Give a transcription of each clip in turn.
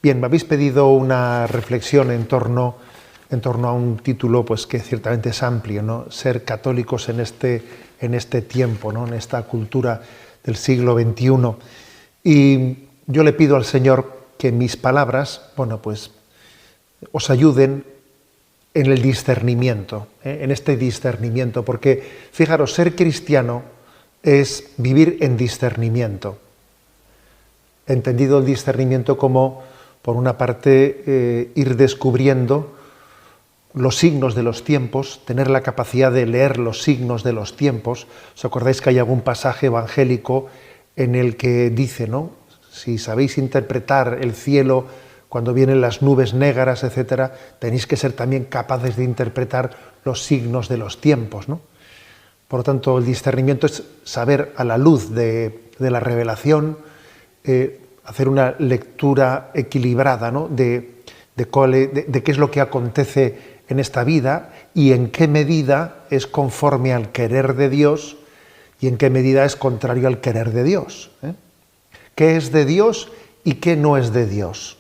Bien, me habéis pedido una reflexión en torno a un título pues, que ciertamente es amplio, ¿no? Ser católicos en este tiempo, ¿no? En esta cultura del siglo XXI. Y yo le pido al Señor que mis palabras, bueno, pues os ayuden en el discernimiento, en este discernimiento, porque fijaros, ser cristiano es vivir en discernimiento. Entendido el discernimiento como, por una parte, ir descubriendo los signos de los tiempos, tener la capacidad de leer los signos de los tiempos. ¿Os acordáis que hay algún pasaje evangélico en el que dice, ¿no? Si sabéis interpretar el cielo cuando vienen las nubes negras, etcétera, tenéis que ser también capaces de interpretar los signos de los tiempos, ¿no? Por lo tanto, el discernimiento es saber a la luz de la revelación, hacer una lectura equilibrada, ¿no? de qué es lo que acontece en esta vida y en qué medida es conforme al querer de Dios y en qué medida es contrario al querer de Dios. ¿Qué es de Dios y qué no es de Dios?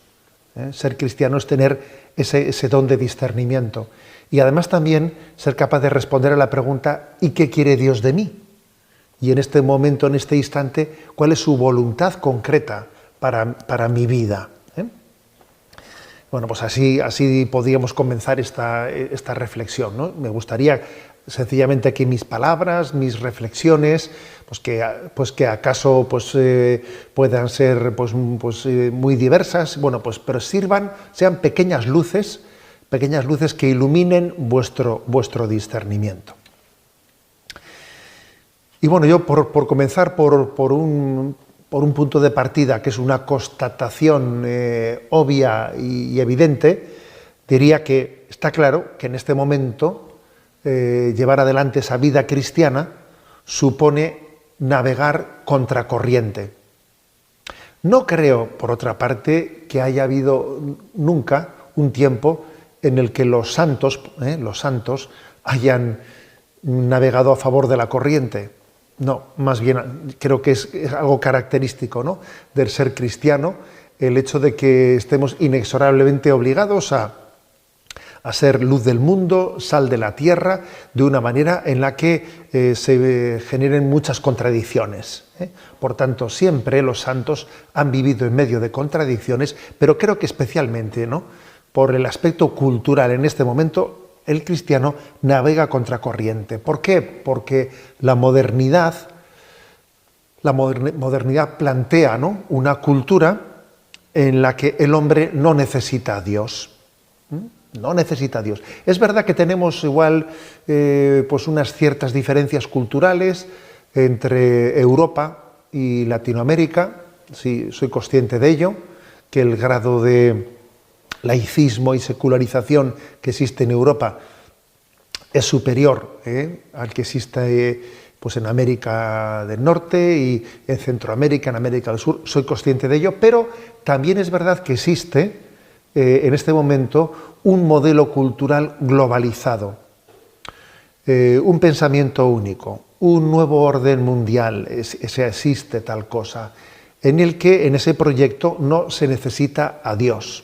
Ser cristiano es tener ese don de discernimiento y además también ser capaz de responder a la pregunta ¿y qué quiere Dios de mí? Y en este momento, en este instante, ¿cuál es su voluntad concreta para mi vida? Bueno, pues así podríamos comenzar esta reflexión, ¿no? Me gustaría sencillamente que mis palabras, mis reflexiones, pues que acaso puedan ser muy diversas, bueno, pues pero sean pequeñas luces que iluminen vuestro discernimiento. Y bueno, yo por comenzar por un punto de partida, que es una constatación obvia y evidente, diría que está claro que en este momento llevar adelante esa vida cristiana supone navegar contracorriente. No creo, por otra parte, que haya habido nunca un tiempo en el que los santos hayan navegado a favor de la corriente. No, más bien creo que es algo característico, ¿no?, del ser cristiano, el hecho de que estemos inexorablemente obligados a ser luz del mundo, sal de la tierra, de una manera en la que se generen muchas contradicciones. Por tanto, siempre los santos han vivido en medio de contradicciones, pero creo que especialmente, ¿no?, por el aspecto cultural en este momento, el cristiano navega contracorriente. ¿Por qué? Porque la modernidad plantea, ¿no?, una cultura en la que el hombre no necesita a Dios. No necesita a Dios. Es verdad que tenemos igual pues unas ciertas diferencias culturales entre Europa y Latinoamérica. Sí, soy consciente de ello, que el grado de laicismo y secularización que existe en Europa es superior al que existe pues en América del Norte y en Centroamérica, en América del Sur. Soy consciente de ello, pero también es verdad que existe en este momento un modelo cultural globalizado, un pensamiento único, un nuevo orden mundial, existe tal cosa, en el que en ese proyecto no se necesita a Dios.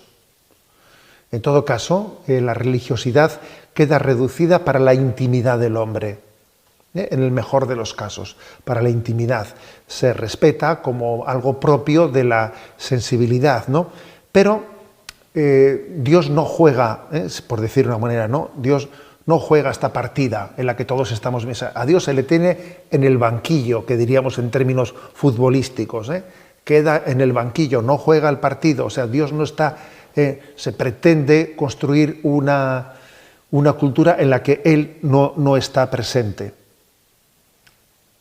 En todo caso, la religiosidad queda reducida para la intimidad del hombre, en el mejor de los casos, para la intimidad. Se respeta como algo propio de la sensibilidad, ¿no? Pero Dios no juega, por decir de una manera, ¿no? Dios no juega esta partida en la que todos estamos mesa. A Dios se le tiene en el banquillo, que diríamos en términos futbolísticos, queda en el banquillo, no juega el partido. O sea, Dios no está... se pretende construir una cultura en la que Él no está presente.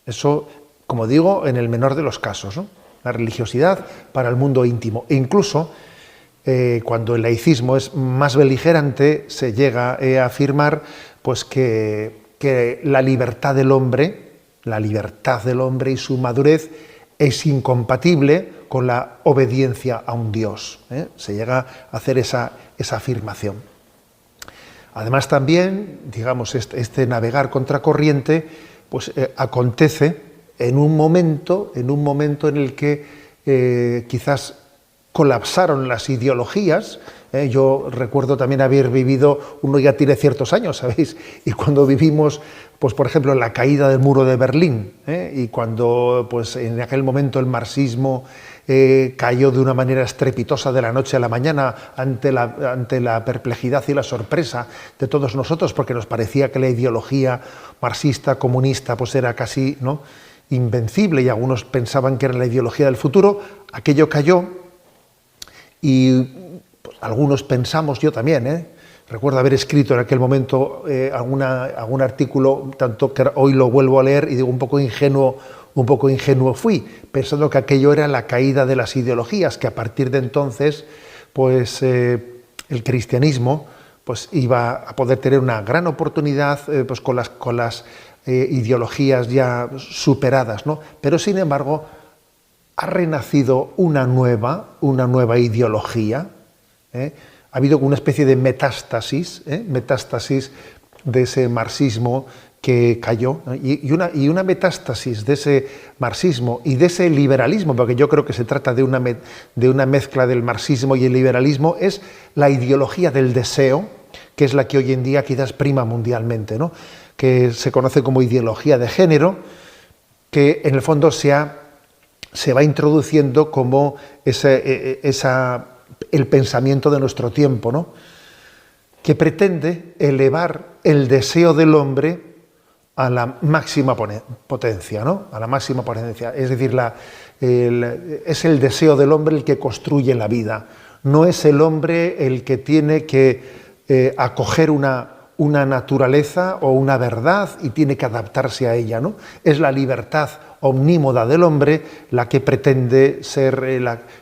Eso, como digo, en el menor de los casos, ¿no? La religiosidad para el mundo íntimo. E incluso, cuando el laicismo es más beligerante, se llega a afirmar pues, que la libertad del hombre y su madurez es incompatible con la obediencia a un Dios. Se llega a hacer esa afirmación. Además también, digamos, este navegar contracorriente, pues acontece en un momento en el que quizás colapsaron las ideologías. Yo recuerdo también haber vivido, uno ya tiene ciertos años, ¿sabéis? Y cuando vivimos, pues por ejemplo, la caída del muro de Berlín, y cuando pues en aquel momento el marxismo cayó de una manera estrepitosa de la noche a la mañana ante la perplejidad y la sorpresa de todos nosotros, porque nos parecía que la ideología marxista, comunista, pues era casi, ¿no?, invencible, y algunos pensaban que era la ideología del futuro. Aquello cayó y pues, algunos pensamos, yo también, recuerdo haber escrito en aquel momento algún artículo, tanto que hoy lo vuelvo a leer y digo, un poco ingenuo fui, pensando que aquello era la caída de las ideologías, que a partir de entonces pues el cristianismo pues iba a poder tener una gran oportunidad pues con las ideologías ya superadas, ¿no? Pero sin embargo ha renacido una nueva ideología. Ha habido una especie de metástasis de ese marxismo que cayó, ¿no? y una metástasis de ese marxismo y de ese liberalismo, porque yo creo que se trata de una mezcla del marxismo y el liberalismo, es la ideología del deseo, que es la que hoy en día quizás prima mundialmente, ¿no?, que se conoce como ideología de género, que en el fondo se va introduciendo como el pensamiento de nuestro tiempo, ¿no?, que pretende elevar el deseo del hombre a la máxima potencia, ¿no?, a la máxima potencia. Es decir, es el deseo del hombre el que construye la vida. No es el hombre el que tiene que acoger una naturaleza o una verdad y tiene que adaptarse a ella, ¿no? Es la libertad omnímoda del hombre la que pretende ser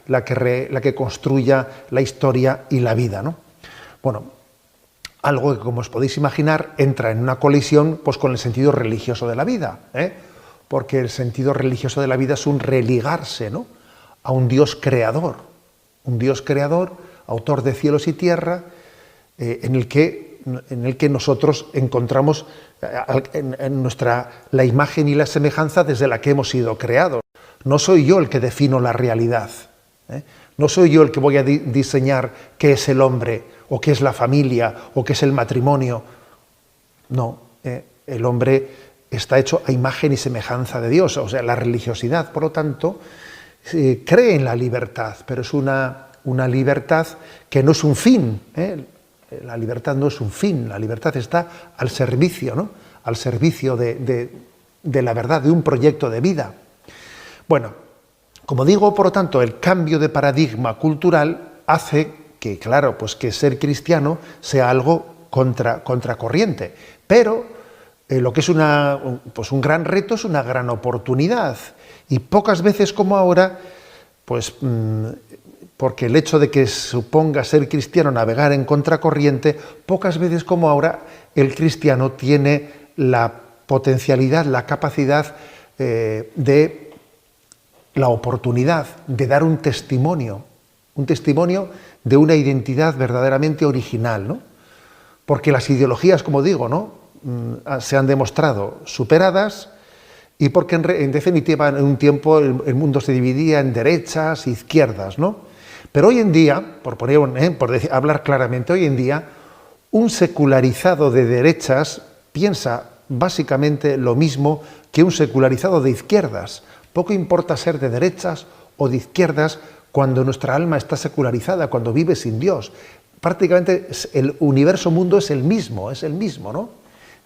la que construya la historia y la vida, ¿no? Bueno, algo que, como os podéis imaginar, entra en una colisión pues, con el sentido religioso de la vida, porque el sentido religioso de la vida es un religarse, ¿no?, a un Dios creador, autor de cielos y tierra, en el que nosotros encontramos la imagen y la semejanza desde la que hemos sido creados. No soy yo el que defino la realidad, no soy yo el que voy a diseñar qué es el hombre, o qué es la familia, o qué es el matrimonio. No, el hombre está hecho a imagen y semejanza de Dios. O sea, la religiosidad, por lo tanto, cree en la libertad, pero es una libertad que no es un fin. La libertad no es un fin, la libertad está al servicio, ¿no?, al servicio de la verdad, de un proyecto de vida. Bueno, como digo, por lo tanto, el cambio de paradigma cultural hace que, claro, pues que ser cristiano sea algo contracorriente, pero lo que es un gran reto es una gran oportunidad, y pocas veces como ahora, pues porque el hecho de que suponga ser cristiano navegar en contracorriente, pocas veces como ahora el cristiano tiene la potencialidad, la capacidad de la oportunidad de dar un testimonio de una identidad verdaderamente original, ¿no? Porque las ideologías, como digo, ¿no?, se han demostrado superadas, y porque en definitiva en un tiempo el mundo se dividía en derechas e izquierdas, ¿no? Pero hoy en día, hablar claramente, hoy en día un secularizado de derechas piensa básicamente lo mismo que un secularizado de izquierdas. Poco importa ser de derechas o de izquierdas cuando nuestra alma está secularizada, cuando vive sin Dios. Prácticamente el universo mundo es el mismo, ¿no?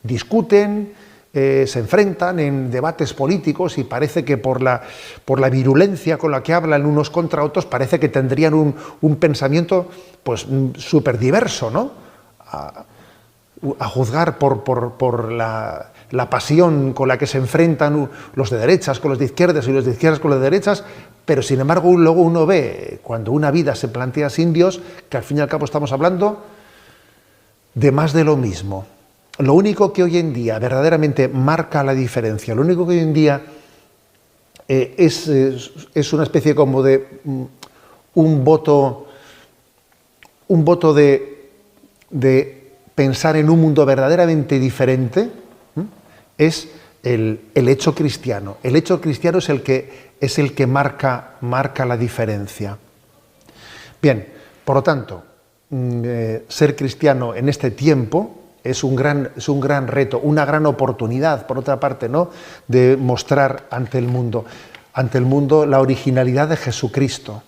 Discuten, se enfrentan en debates políticos, y parece que por la virulencia con la que hablan unos contra otros, parece que tendrían un pensamiento pues súper diverso, ¿no?, a juzgar por la pasión con la que se enfrentan los de derechas con los de izquierdas y los de izquierdas con los de derechas, pero sin embargo luego uno ve, cuando una vida se plantea sin Dios, que al fin y al cabo estamos hablando de más de lo mismo. Lo único que hoy en día verdaderamente marca la diferencia, lo único que hoy en día es una especie como de un voto de pensar en un mundo verdaderamente diferente, es el hecho cristiano. El hecho cristiano es el que marca la diferencia. Bien, por lo tanto, ser cristiano en este tiempo es un gran reto, una gran oportunidad, por otra parte, ¿no?, de mostrar ante el mundo la originalidad de Jesucristo.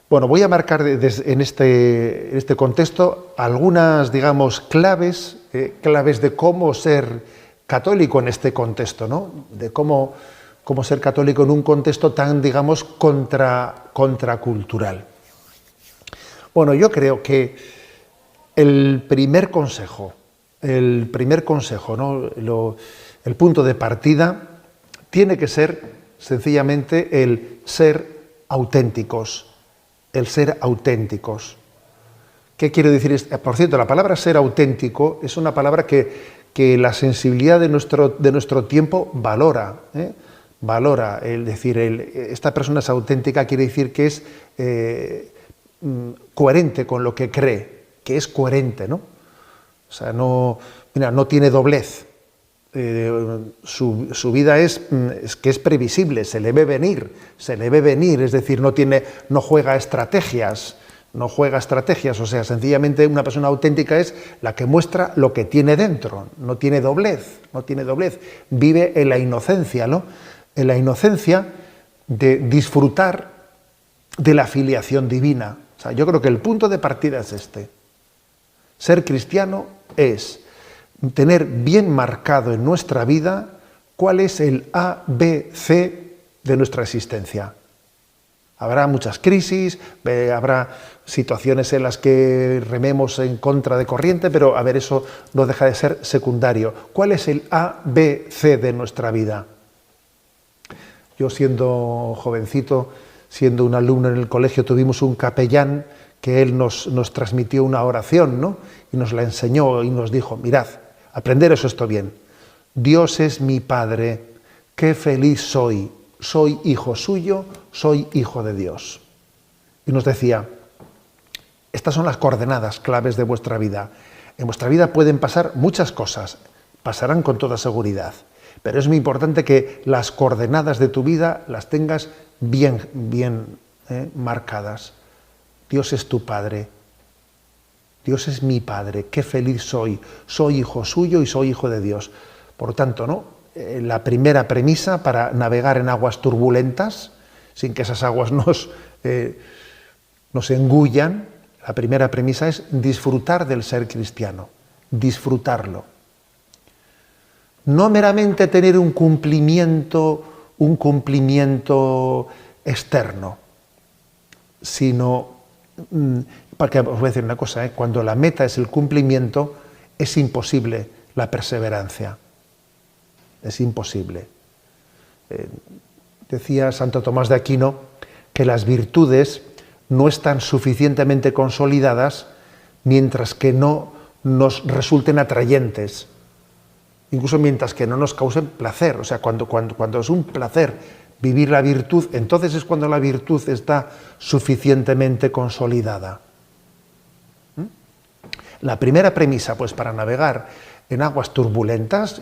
Bueno, voy a marcar en este contexto algunas, digamos, claves de cómo ser católico en este contexto, ¿no?, de cómo ser católico en un contexto tan, digamos, contracultural. Bueno, yo creo que el primer consejo, ¿no?, el punto de partida tiene que ser sencillamente el ser auténticos. El ser auténticos. ¿Qué quiero decir? Por cierto, la palabra ser auténtico es una palabra que la sensibilidad de nuestro tiempo valora. Valora, es decir, esta persona es auténtica, quiere decir que es coherente con lo que cree, que es coherente, ¿no? O sea, no tiene doblez. Su vida es que es previsible, se le ve venir, es decir, no juega estrategias, o sea, sencillamente una persona auténtica es la que muestra lo que tiene dentro, no tiene doblez, vive en la inocencia, ¿no?, en la inocencia de disfrutar de la filiación divina. O sea, yo creo que el punto de partida es este. Ser cristiano es tener bien marcado en nuestra vida cuál es el A, B, C de nuestra existencia. Habrá muchas crisis, habrá situaciones en las que rememos en contra de corriente, pero a ver, eso no deja de ser secundario. ¿Cuál es el A, B, C de nuestra vida? Yo, siendo jovencito, siendo un alumno en el colegio, tuvimos un capellán que él nos transmitió una oración, ¿no?, y nos la enseñó y nos dijo: mirad, aprenderos esto bien. Dios es mi Padre, qué feliz soy. Soy hijo suyo, soy hijo de Dios. Y nos decía: estas son las coordenadas claves de vuestra vida. En vuestra vida pueden pasar muchas cosas, pasarán con toda seguridad, pero es muy importante que las coordenadas de tu vida las tengas bien marcadas. Dios es tu Padre. Dios es mi Padre, qué feliz soy. Soy hijo suyo y soy hijo de Dios. Por lo tanto, ¿no?, la primera premisa para navegar en aguas turbulentas, sin que esas aguas nos engullan, la primera premisa es disfrutar del ser cristiano, disfrutarlo. No meramente tener un cumplimiento externo, sino, porque os voy a decir una cosa, cuando la meta es el cumplimiento, es imposible la perseverancia. Es imposible. Decía Santo Tomás de Aquino que las virtudes no están suficientemente consolidadas mientras que no nos resulten atrayentes, incluso mientras que no nos causen placer. O sea, cuando es un placer vivir la virtud, entonces es cuando la virtud está suficientemente consolidada. La primera premisa, pues, para navegar en aguas turbulentas,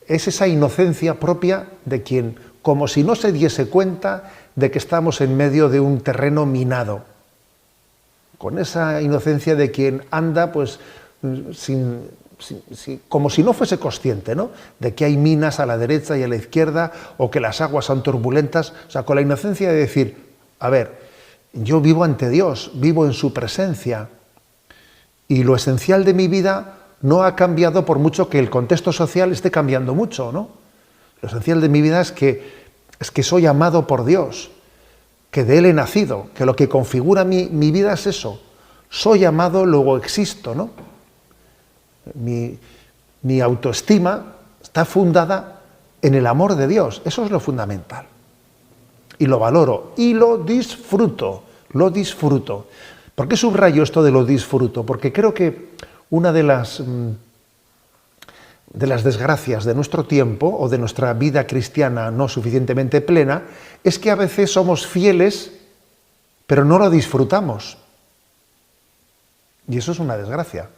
es esa inocencia propia de quien, como si no se diese cuenta de que estamos en medio de un terreno minado. Con esa inocencia de quien anda, pues, como si no fuese consciente, ¿no?, de que hay minas a la derecha y a la izquierda, o que las aguas son turbulentas. O sea, con la inocencia de decir: a ver, yo vivo ante Dios, vivo en su presencia, y lo esencial de mi vida no ha cambiado por mucho que el contexto social esté cambiando mucho, ¿no? Lo esencial de mi vida es que soy amado por Dios, que de Él he nacido, que lo que configura mi vida es eso. Soy amado, luego existo, ¿no? Mi autoestima está fundada en el amor de Dios. Eso es lo fundamental. Y lo valoro y lo disfruto. ¿Por qué subrayo esto de lo disfruto? Porque creo que una de las desgracias de nuestro tiempo o de nuestra vida cristiana no suficientemente plena es que a veces somos fieles, pero no lo disfrutamos. Y eso es una desgracia.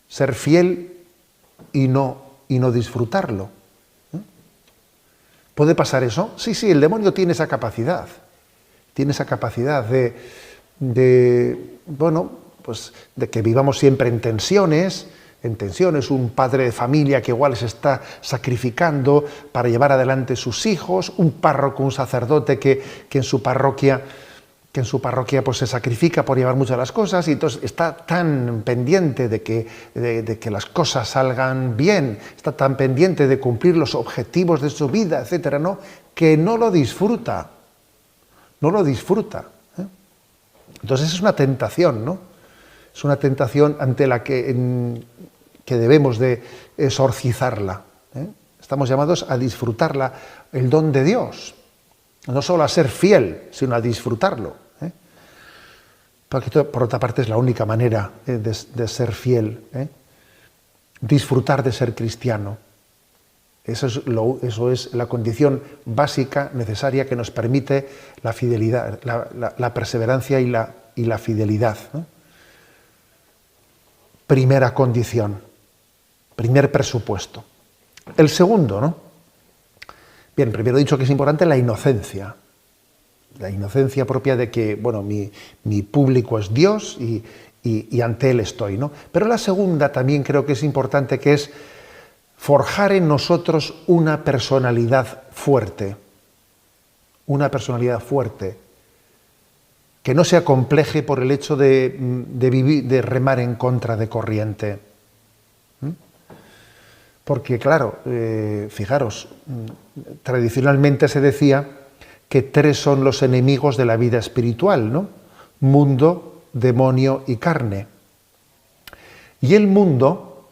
Ser fiel y no disfrutarlo. ¿Puede pasar eso? Sí, el demonio tiene esa capacidad. tiene esa capacidad bueno, pues de que vivamos siempre en tensiones, un padre de familia que igual se está sacrificando para llevar adelante sus hijos, un párroco, un sacerdote que en su parroquia pues se sacrifica por llevar muchas de las cosas, y entonces está tan pendiente de que las cosas salgan bien, está tan pendiente de cumplir los objetivos de su vida, etcétera, ¿no? Que no lo disfruta. ¿Eh? Entonces es una tentación, ¿no? Es una tentación ante la que debemos de exorcizarla. ¿Eh? Estamos llamados a disfrutarla, el don de Dios. No solo a ser fiel, sino a disfrutarlo. ¿Eh? Porque por otra parte es la única manera de ser fiel. ¿Eh? Disfrutar de ser cristiano. Eso es la condición básica, necesaria, que nos permite la fidelidad, la perseverancia y la fidelidad. ¿No? Primera condición, primer presupuesto. El segundo, ¿no? Bien, primero he dicho que es importante la inocencia propia de que, bueno, mi público es Dios y ante Él estoy, ¿no? Pero la segunda también creo que es importante, que es forjar en nosotros una personalidad fuerte, que no se acompleje por el hecho de vivir, de remar en contra de corriente. Porque, claro, fijaros, tradicionalmente se decía que 3 son los enemigos de la vida espiritual, ¿no? Mundo, demonio y carne. Y el mundo,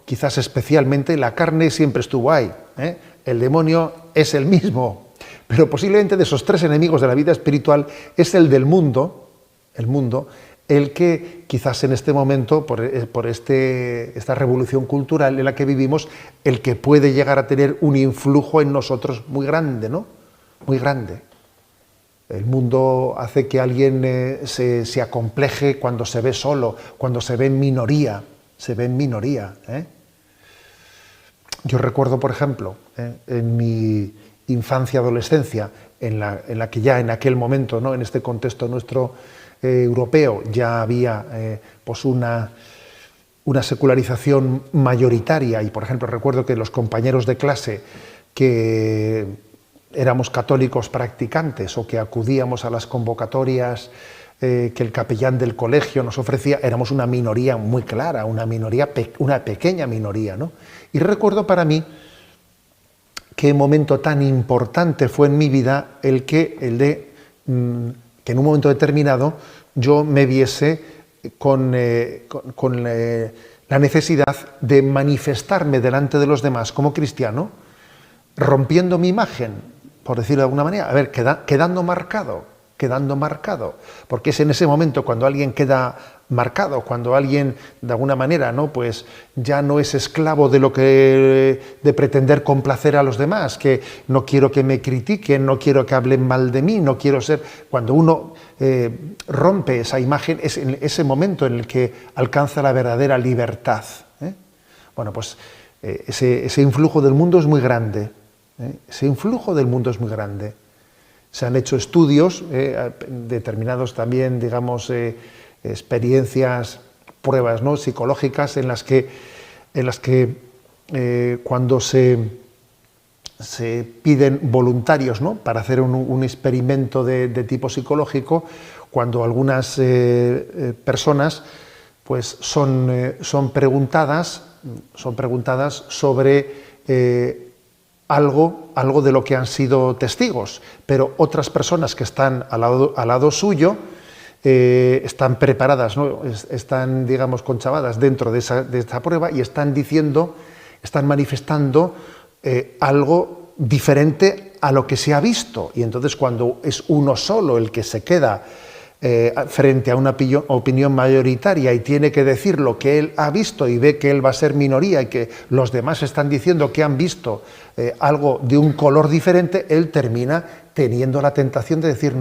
quizás especialmente, la carne siempre estuvo ahí, ¿eh? El demonio es el mismo, pero posiblemente de esos 3 enemigos de la vida espiritual es el del mundo, el que quizás en este momento, por esta revolución cultural en la que vivimos, el que puede llegar a tener un influjo en nosotros muy grande, ¿no? Muy grande. El mundo hace que alguien se acompleje cuando se ve solo, cuando se ve en minoría. ¿Eh? Yo recuerdo, por ejemplo, en mi infancia, adolescencia, en la que ya en aquel momento, ¿no? En este contexto nuestro europeo, ya había pues una secularización mayoritaria, y por ejemplo recuerdo que los compañeros de clase que éramos católicos practicantes o que acudíamos a las convocatorias que el capellán del colegio nos ofrecía, éramos una minoría muy clara, una pequeña minoría, ¿no? Y recuerdo para mí qué momento tan importante fue en mi vida el de que en un momento determinado yo me viese con la necesidad de manifestarme delante de los demás como cristiano, rompiendo mi imagen, por decirlo de alguna manera, a ver, quedando marcado, porque es en ese momento cuando alguien queda marcado, cuando alguien de alguna manera, ¿no? Pues ya no es esclavo de pretender complacer a los demás, que no quiero que me critiquen, no quiero que hablen mal de mí, no quiero ser. Cuando uno rompe esa imagen, es en ese momento en el que alcanza la verdadera libertad. Bueno, pues ese influjo del mundo es muy grande. Se han hecho estudios, determinados también, digamos, experiencias, pruebas, ¿no? Psicológicas en las que cuando se piden voluntarios, ¿no? Para hacer un experimento de tipo psicológico, cuando algunas personas pues son preguntadas sobre algo de lo que han sido testigos, pero otras personas que están al lado suyo están preparadas, ¿no? Están, digamos, conchavadas dentro de esta prueba y están manifestando algo diferente a lo que se ha visto. Y entonces, cuando es uno solo el que se queda frente a una opinión mayoritaria y tiene que decir lo que él ha visto y ve que él va a ser minoría y que los demás están diciendo que han visto algo de un color diferente, él termina teniendo la tentación de decir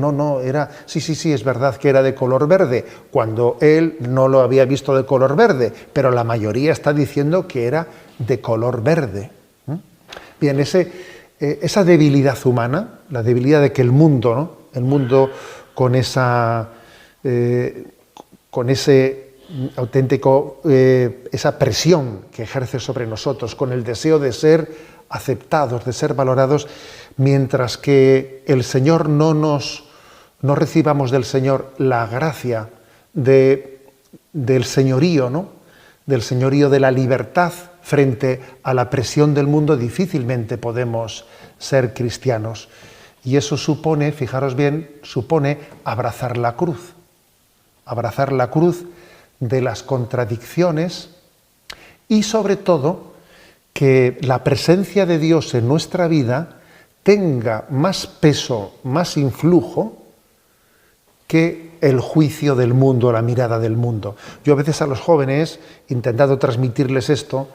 sí, es verdad que era de color verde, cuando él no lo había visto de color verde, pero la mayoría está diciendo que era de color verde. Bien, esa debilidad humana, la debilidad de que el mundo, ¿no? El mundo con esa, con ese auténtico, esa presión que ejerce sobre nosotros, con el deseo de ser aceptados, de ser valorados, mientras que el Señor no recibamos del Señor la gracia del señorío, ¿no? Del señorío de la libertad frente a la presión del mundo, difícilmente podemos ser cristianos. Y eso supone, fijaros bien, supone abrazar la cruz de las contradicciones y sobre todo que la presencia de Dios en nuestra vida tenga más peso, más influjo que el juicio del mundo, la mirada del mundo. Yo a veces a los jóvenes, intentando transmitirles esto,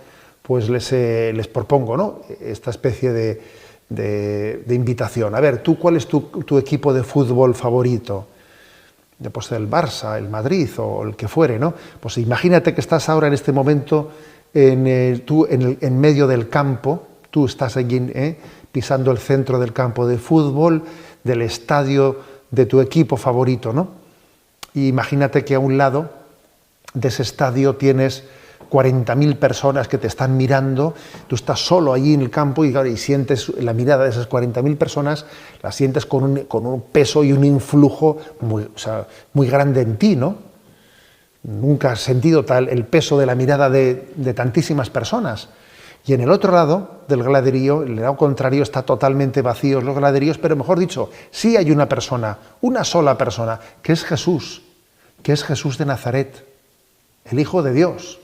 pues les propongo, ¿no?, esta especie de invitación. A ver, ¿tú cuál es tu equipo de fútbol favorito? Pues el Barça, el Madrid o el que fuere, ¿no? Pues imagínate que estás ahora en este momento en medio del campo, tú estás allí pisando el centro del campo de fútbol, del estadio de tu equipo favorito, ¿no? Y imagínate que a un lado de ese estadio tienes 40.000 personas que te están mirando, tú estás solo allí en el campo y sientes la mirada de esas 40.000 personas, la sientes con un peso y un influjo muy grande en ti, ¿no? Nunca has sentido el peso de la mirada de tantísimas personas. Y en el otro lado del graderío, el lado contrario, está totalmente vacíos los graderíos, pero mejor dicho, sí hay una persona, una sola persona, que es Jesús de Nazaret, el Hijo de Dios.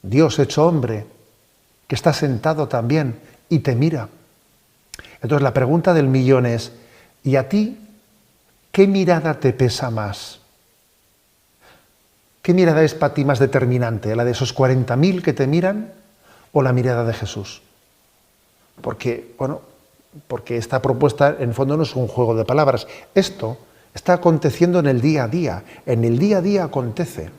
Dios hecho hombre, que está sentado también y te mira. Entonces la pregunta del millón es, ¿y a ti qué mirada te pesa más? ¿Qué mirada es para ti más determinante? ¿La de esos 40.000 que te miran o la mirada de Jesús? Porque esta propuesta en el fondo no es un juego de palabras. Esto está aconteciendo en el día a día. En el día a día acontece.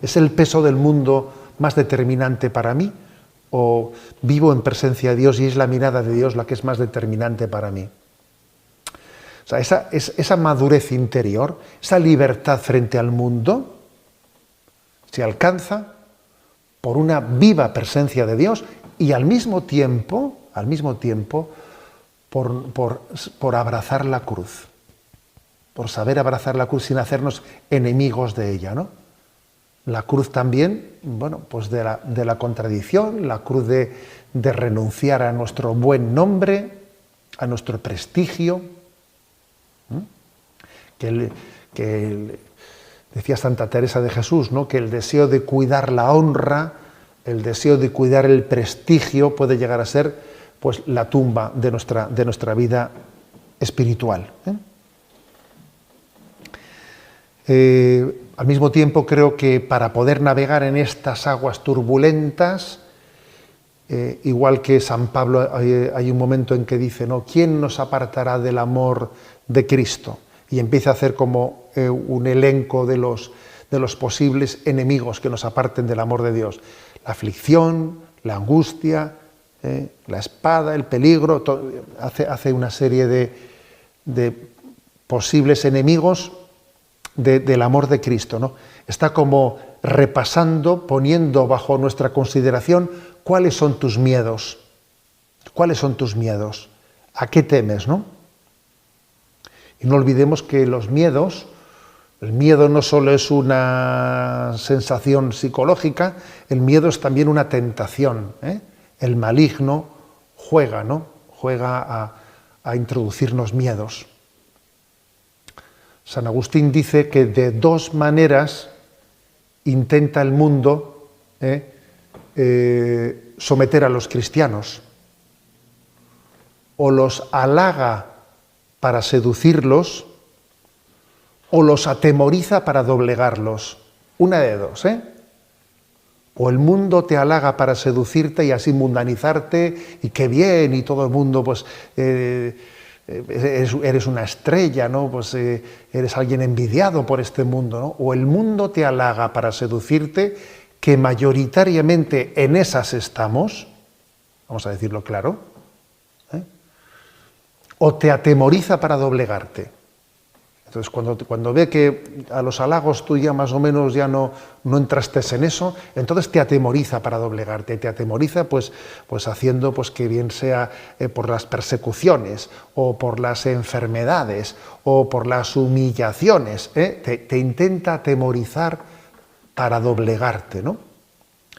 ¿Es el peso del mundo más determinante para mí? ¿O vivo en presencia de Dios y es la mirada de Dios la que es más determinante para mí? O sea, esa madurez interior, esa libertad frente al mundo, se alcanza por una viva presencia de Dios y al mismo tiempo, por abrazar la cruz, por saber abrazar la cruz sin hacernos enemigos de ella, ¿no? La cruz también, pues de la contradicción, la cruz de renunciar a nuestro buen nombre, a nuestro prestigio. Decía Santa Teresa de Jesús, ¿no?, que el deseo de cuidar la honra, el deseo de cuidar el prestigio puede llegar a ser, pues, la tumba de nuestra vida espiritual. Al mismo tiempo creo que para poder navegar en estas aguas turbulentas, igual que San Pablo, hay un momento en que dice, ¿no?, ¿quién nos apartará del amor de Cristo? Y empieza a hacer como un elenco de los posibles enemigos que nos aparten del amor de Dios. La aflicción, la angustia, la espada, el peligro, hace una serie de posibles enemigos del amor de Cristo, ¿no? Está como repasando, poniendo bajo nuestra consideración cuáles son tus miedos, a qué temes, ¿no? Y no olvidemos que el miedo no solo es una sensación psicológica, el miedo es también una tentación, ¿eh? El maligno juega a introducirnos miedos. San Agustín dice que de dos maneras intenta el mundo someter a los cristianos. O los halaga para seducirlos, o los atemoriza para doblegarlos. Una de dos, ¿eh? O el mundo te halaga para seducirte y así mundanizarte, y qué bien, y todo el mundo, pues, eres una estrella, ¿no? Pues eres alguien envidiado por este mundo, ¿no? O el mundo te halaga para seducirte, que mayoritariamente en esas estamos, vamos a decirlo claro, o te atemoriza para doblegarte. Entonces, cuando ve que a los halagos tú ya más o menos ya no entrastes en eso, entonces te atemoriza para doblegarte, te atemoriza pues haciendo pues que bien sea por las persecuciones, o por las enfermedades, o por las humillaciones, te intenta atemorizar para doblegarte, ¿no?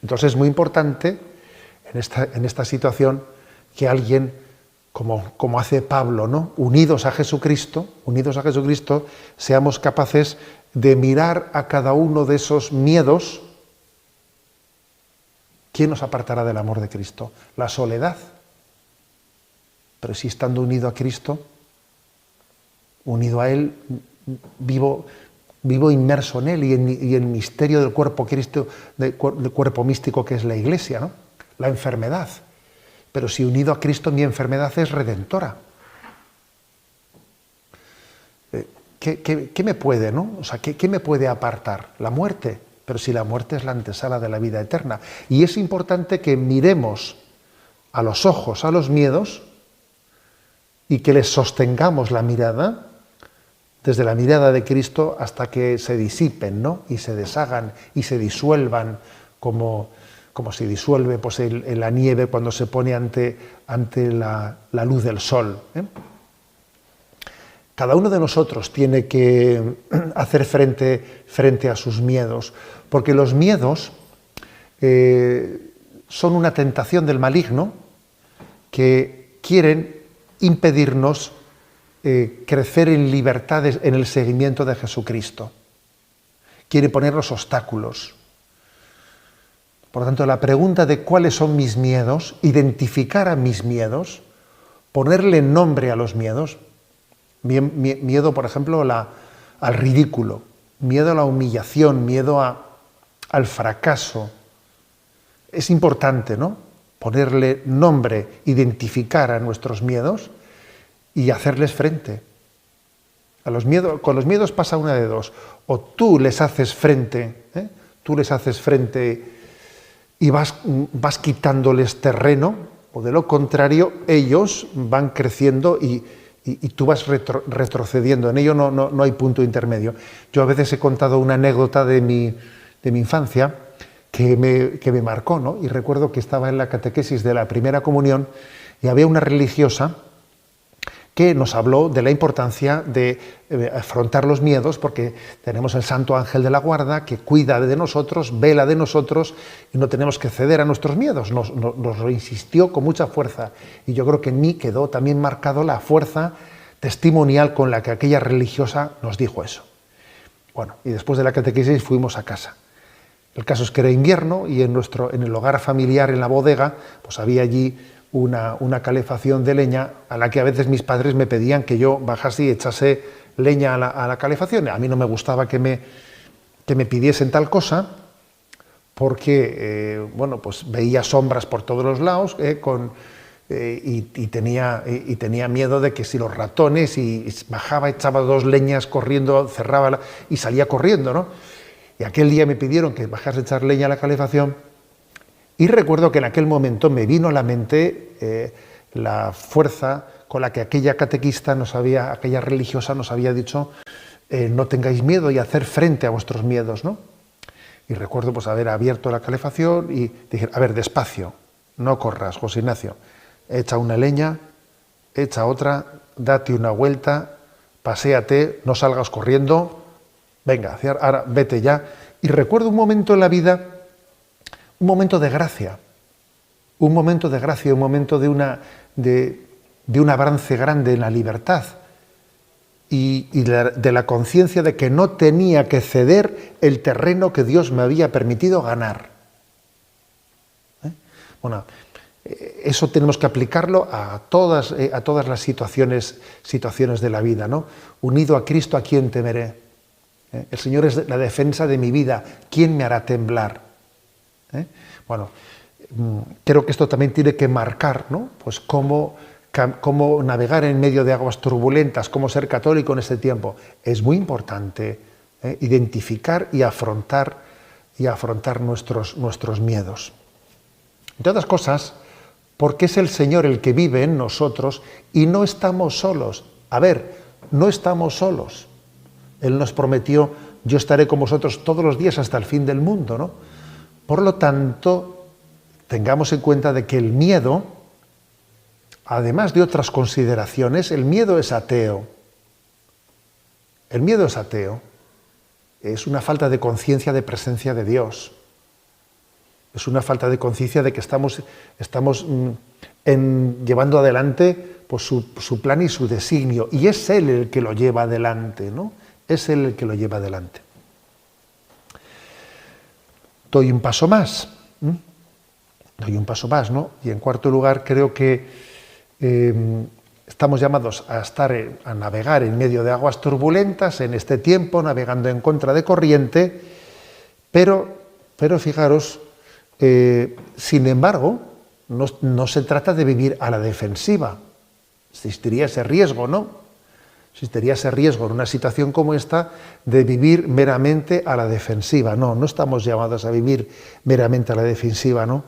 Entonces es muy importante en esta situación que alguien, como hace Pablo, ¿no? Unidos a Jesucristo, seamos capaces de mirar a cada uno de esos miedos. ¿Quién nos apartará del amor de Cristo? La soledad. Pero si estando unido a Cristo, unido a Él, vivo inmerso en Él y en el misterio del cuerpo Cristo, del cuerpo místico que es la Iglesia, ¿no? La enfermedad. Pero si unido a Cristo mi enfermedad es redentora. ¿Qué me puede, no? O sea, ¿qué me puede apartar? La muerte. Pero si la muerte es la antesala de la vida eterna. Y es importante que miremos a los ojos a los miedos y que les sostengamos la mirada desde la mirada de Cristo hasta que se disipen, ¿no? Y se deshagan y se disuelvan como se disuelve pues, en la nieve cuando se pone ante la luz del sol. Cada uno de nosotros tiene que hacer frente a sus miedos, porque los miedos son una tentación del maligno que quieren impedirnos crecer en libertades en el seguimiento de Jesucristo. Quiere ponernos obstáculos. Por lo tanto, la pregunta de cuáles son mis miedos, identificar a mis miedos, ponerle nombre a los miedos. Miedo, por ejemplo, al ridículo, miedo a la humillación, miedo al fracaso. Es importante, ¿no? Ponerle nombre, identificar a nuestros miedos y hacerles frente. Con los miedos pasa una de dos. O tú les haces frente, y vas quitándoles terreno, o de lo contrario, ellos van creciendo y tú vas retrocediendo. En ello no hay punto intermedio. Yo a veces he contado una anécdota de mi infancia que me marcó, ¿no? Y recuerdo que estaba en la catequesis de la primera comunión y había una religiosa que nos habló de la importancia de afrontar los miedos, porque tenemos el Santo Ángel de la Guarda que cuida de nosotros, vela de nosotros, y no tenemos que ceder a nuestros miedos. Nos lo insistió con mucha fuerza, y yo creo que en mí quedó también marcado la fuerza testimonial con la que aquella religiosa nos dijo eso. Bueno, y después de la catequesis fuimos a casa. El caso es que era invierno y en el hogar familiar, en la bodega, pues había allí una calefacción de leña a la que a veces mis padres me pedían que yo bajase y echase leña a la calefacción. A mí no me gustaba que me pidiesen tal cosa porque pues veía sombras por todos los lados y tenía miedo de que si los ratones, y bajaba, echaba dos leñas corriendo, cerraba y salía corriendo, ¿no? Y aquel día me pidieron que bajase a echar leña a la calefacción. Y recuerdo que en aquel momento me vino a la mente la fuerza con la que aquella catequista aquella religiosa nos había dicho no tengáis miedo y hacer frente a vuestros miedos, ¿no? Y recuerdo pues haber abierto la calefacción y dije, a ver, despacio, no corras, José Ignacio, echa una leña, echa otra, date una vuelta, paséate, no salgas corriendo, venga, ahora vete ya. Y recuerdo un momento en la vida, un momento de gracia, un momento de un avance grande en la libertad y de la conciencia de que no tenía que ceder el terreno que Dios me había permitido ganar. Bueno, eso tenemos que aplicarlo a todas las situaciones de la vida, ¿no? Unido a Cristo, ¿a quién temeré? El Señor es la defensa de mi vida, ¿quién me hará temblar? Bueno, creo que esto también tiene que marcar, ¿no? Pues cómo navegar en medio de aguas turbulentas, cómo ser católico en este tiempo. Es muy importante identificar y afrontar nuestros miedos. Entre otras cosas, porque es el Señor el que vive en nosotros y no estamos solos. A ver, no estamos solos. Él nos prometió: yo estaré con vosotros todos los días hasta el fin del mundo, ¿no? Por lo tanto, tengamos en cuenta de que el miedo, además de otras consideraciones, el miedo es ateo. El miedo es ateo. Es una falta de conciencia de presencia de Dios. Es una falta de conciencia de que estamos llevando adelante pues, su plan y su designio. Y es Él el que lo lleva adelante, ¿no? Es Él el que lo lleva adelante. Doy un paso más. Doy un paso más, ¿no? Y en cuarto lugar, creo que estamos llamados a navegar en medio de aguas turbulentas en este tiempo, navegando en contra de corriente, pero fijaros, sin embargo, no se trata de vivir a la defensiva. Existiría ese riesgo, ¿no? Existiría ese riesgo en una situación como esta de vivir meramente a la defensiva. No, no estamos llamados a vivir meramente a la defensiva, ¿no?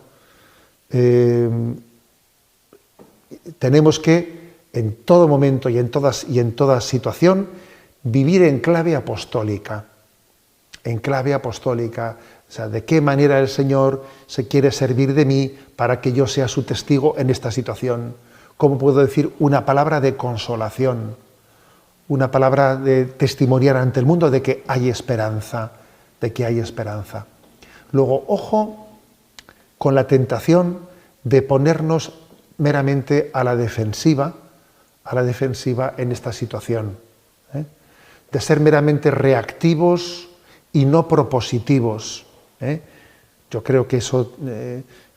Tenemos que, en todo momento y en toda situación, vivir en clave apostólica. En clave apostólica. O sea, de qué manera el Señor se quiere servir de mí para que yo sea su testigo en esta situación. ¿Cómo puedo decir una palabra de consolación? Una palabra de testimoniar ante el mundo de que hay esperanza, de que hay esperanza. Luego, ojo con la tentación de ponernos meramente a la defensiva en esta situación, de ser meramente reactivos y no propositivos. Yo creo que eso,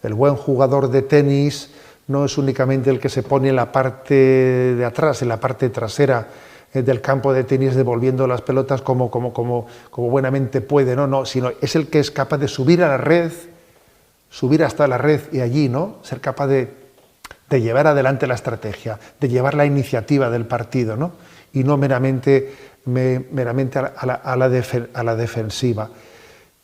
el buen jugador de tenis no es únicamente el que se pone en la parte de atrás, en la parte trasera del campo de tenis, devolviendo las pelotas como buenamente puede, no, sino es el que es capaz de subir a la red, subir hasta la red y allí, ¿no? Ser capaz de llevar adelante la estrategia, de llevar la iniciativa del partido, ¿no? Y no meramente a la defensiva.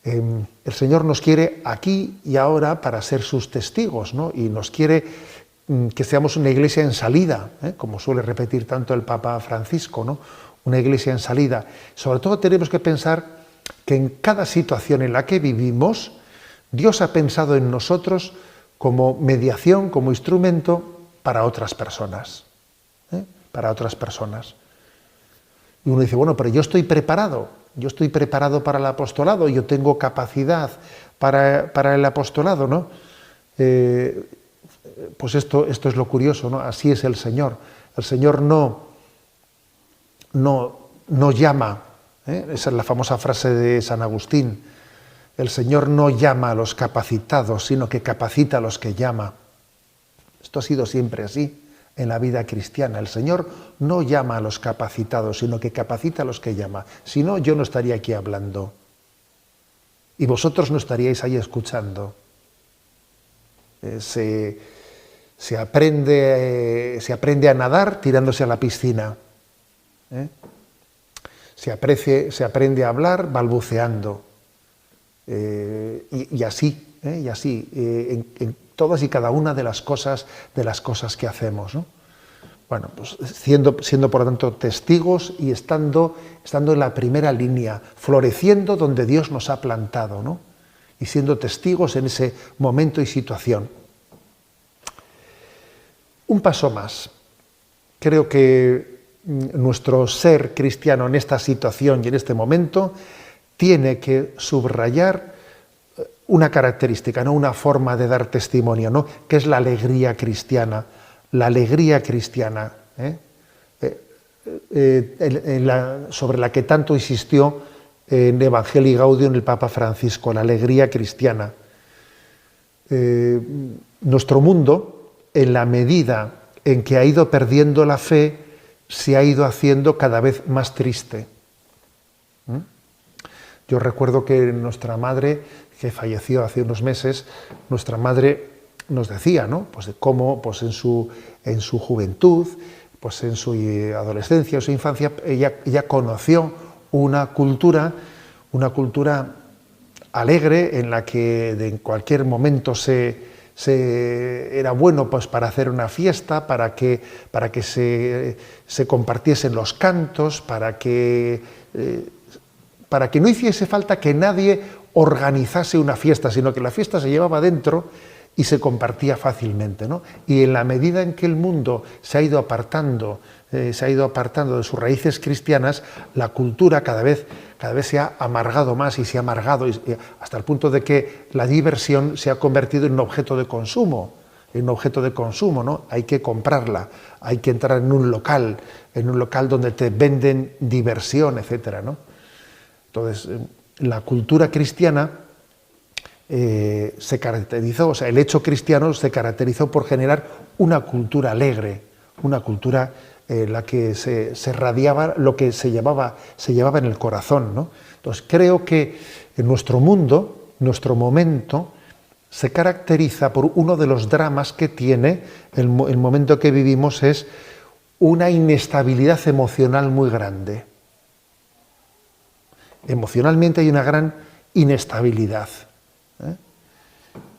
El Señor nos quiere aquí y ahora para ser sus testigos, ¿no? Y nos quiere que seamos una iglesia en salida, como suele repetir tanto el Papa Francisco, ¿no? Una iglesia en salida. Sobre todo tenemos que pensar que en cada situación en la que vivimos, Dios ha pensado en nosotros como mediación, como instrumento para otras personas. Para otras personas. Y uno dice, bueno, pero yo estoy preparado para el apostolado, yo tengo capacidad para el apostolado, ¿no? Pues esto es lo curioso, ¿no? Así es el Señor. El Señor no llama, esa es la famosa frase de San Agustín, el Señor no llama a los capacitados, sino que capacita a los que llama. Esto ha sido siempre así en la vida cristiana. El Señor no llama a los capacitados, sino que capacita a los que llama. Si no, yo no estaría aquí hablando. Y vosotros no estaríais ahí escuchando. Se aprende a nadar tirándose a la piscina. Se aprende a hablar balbuceando. Y así en todas y cada una de las cosas que hacemos, ¿no? Bueno, pues siendo por lo tanto testigos y estando en la primera línea, floreciendo donde Dios nos ha plantado, ¿no? Y siendo testigos en ese momento y situación. Un paso más. Creo que nuestro ser cristiano en esta situación y en este momento tiene que subrayar una característica, ¿no? Una forma de dar testimonio, ¿no? Que es la alegría cristiana. La alegría cristiana, sobre la que tanto insistió en Evangelii Gaudium el Papa Francisco, la alegría cristiana. Nuestro mundo, en la medida en que ha ido perdiendo la fe, se ha ido haciendo cada vez más triste. Yo recuerdo que nuestra madre, que falleció hace unos meses, nuestra madre nos decía, ¿no? Pues de cómo, pues en su juventud, pues en su adolescencia, en su infancia, ella conoció una cultura alegre en la que en cualquier momento se era bueno pues, para hacer una fiesta, para que se compartiesen los cantos, para que no hiciese falta que nadie organizase una fiesta, sino que la fiesta se llevaba dentro y se compartía fácilmente, ¿no? Y en la medida en que el mundo se ha ido apartando de sus raíces cristianas, la cultura cada vez se ha amargado más y se ha amargado hasta el punto de que la diversión se ha convertido en un objeto de consumo, ¿no? Hay que comprarla, hay que entrar en un local donde te venden diversión, etcétera, ¿no? Entonces, la cultura cristiana se caracterizó, o sea, el hecho cristiano se caracterizó por generar una cultura alegre, una cultura en la que se radiaba lo que se llevaba en el corazón, ¿no? Entonces, creo que en nuestro mundo, nuestro momento, se caracteriza por uno de los dramas que tiene el momento que vivimos, es una inestabilidad emocional muy grande. Emocionalmente hay una gran inestabilidad,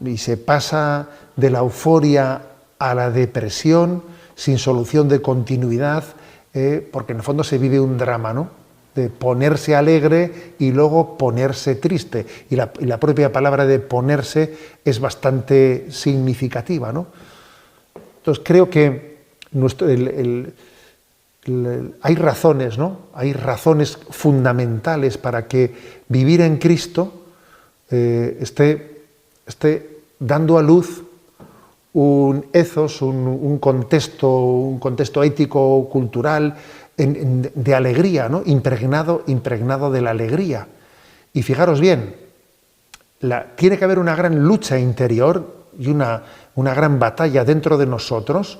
y se pasa de la euforia a la depresión sin solución de continuidad, porque en el fondo se vive un drama, ¿no? De ponerse alegre y luego ponerse triste, y la propia palabra de ponerse es bastante significativa, ¿no? Entonces creo que hay razones, ¿no? Hay razones fundamentales para que vivir en Cristo esté dando a luz un ethos, un contexto ético, cultural, de alegría, ¿no? impregnado de la alegría. Y fijaros bien, tiene que haber una gran lucha interior y una gran batalla dentro de nosotros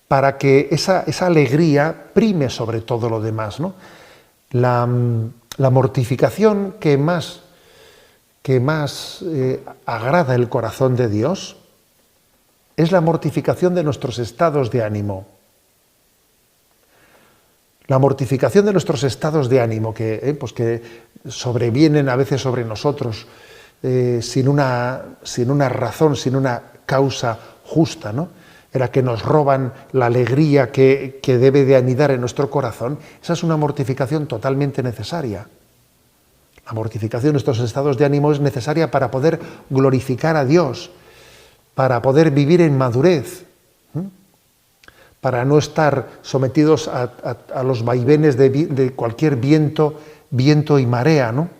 para que esa alegría prime sobre todo lo demás, ¿no? La mortificación que más agrada el corazón de Dios es la mortificación de nuestros estados de ánimo. La mortificación de nuestros estados de ánimo que sobrevienen a veces sobre nosotros sin una razón, sin una causa justa, ¿no? En la que nos roban la alegría que debe de anidar en nuestro corazón. Esa es una mortificación totalmente necesaria. La mortificación de nuestros estados de ánimo es necesaria para poder glorificar a Dios, para poder vivir en madurez, para no estar sometidos a los vaivenes de cualquier viento y marea, ¿no?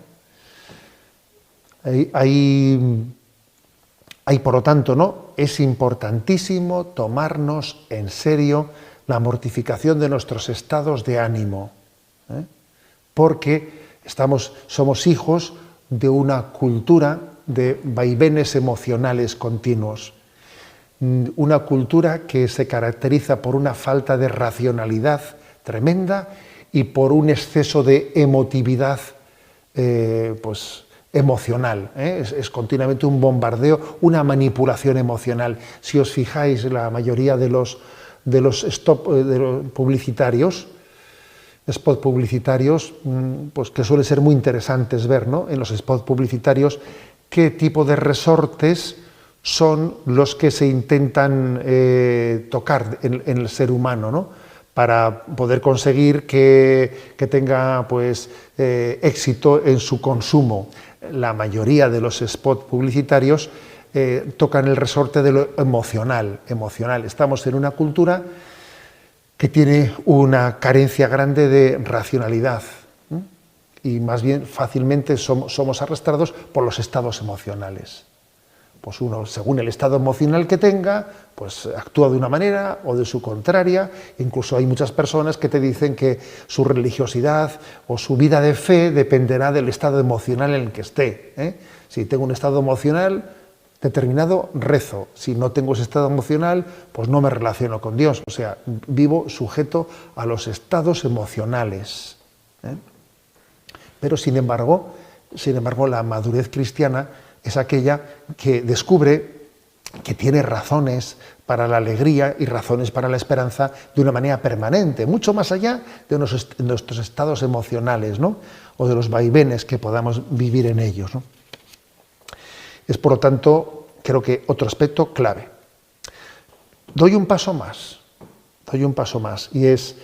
Hay, por lo tanto, ¿no? Es importantísimo tomarnos en serio la mortificación de nuestros estados de ánimo, porque somos hijos de una cultura de vaivenes emocionales continuos, una cultura que se caracteriza por una falta de racionalidad tremenda y por un exceso de emotividad emocional. Es continuamente un bombardeo, una manipulación emocional. Si os fijáis, la mayoría de los publicitarios, spots publicitarios, pues que suele ser muy interesantes ver, ¿no? En los spots publicitarios qué tipo de resortes son los que se intentan tocar en el ser humano, ¿no? Para poder conseguir que tenga éxito en su consumo. La mayoría de los spots publicitarios tocan el resorte de lo emocional. Estamos en una cultura que tiene una carencia grande de racionalidad, y más bien fácilmente somos arrastrados por los estados emocionales. Pues uno, según el estado emocional que tenga, pues actúa de una manera o de su contraria. Incluso hay muchas personas que te dicen que su religiosidad o su vida de fe dependerá del estado emocional en el que esté. Si tengo un estado emocional determinado, rezo. Si no tengo ese estado emocional, pues no me relaciono con Dios. O sea, vivo sujeto a los estados emocionales. Pero sin embargo, la madurez cristiana es aquella que descubre que tiene razones para la alegría y razones para la esperanza de una manera permanente, mucho más allá de nuestros estados emocionales, ¿no? O de los vaivenes que podamos vivir en ellos, ¿no? Es por lo tanto creo que otro aspecto clave. Doy un paso más, y es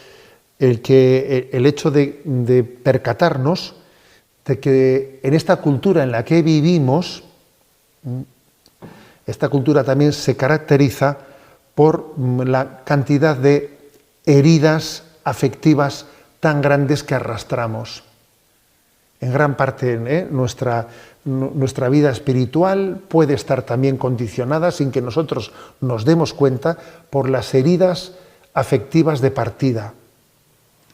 el hecho de percatarnos de que en esta cultura en la que vivimos, esta cultura también se caracteriza por la cantidad de heridas afectivas tan grandes que arrastramos. En gran parte nuestra vida espiritual puede estar también condicionada, sin que nosotros nos demos cuenta, por las heridas afectivas de partida.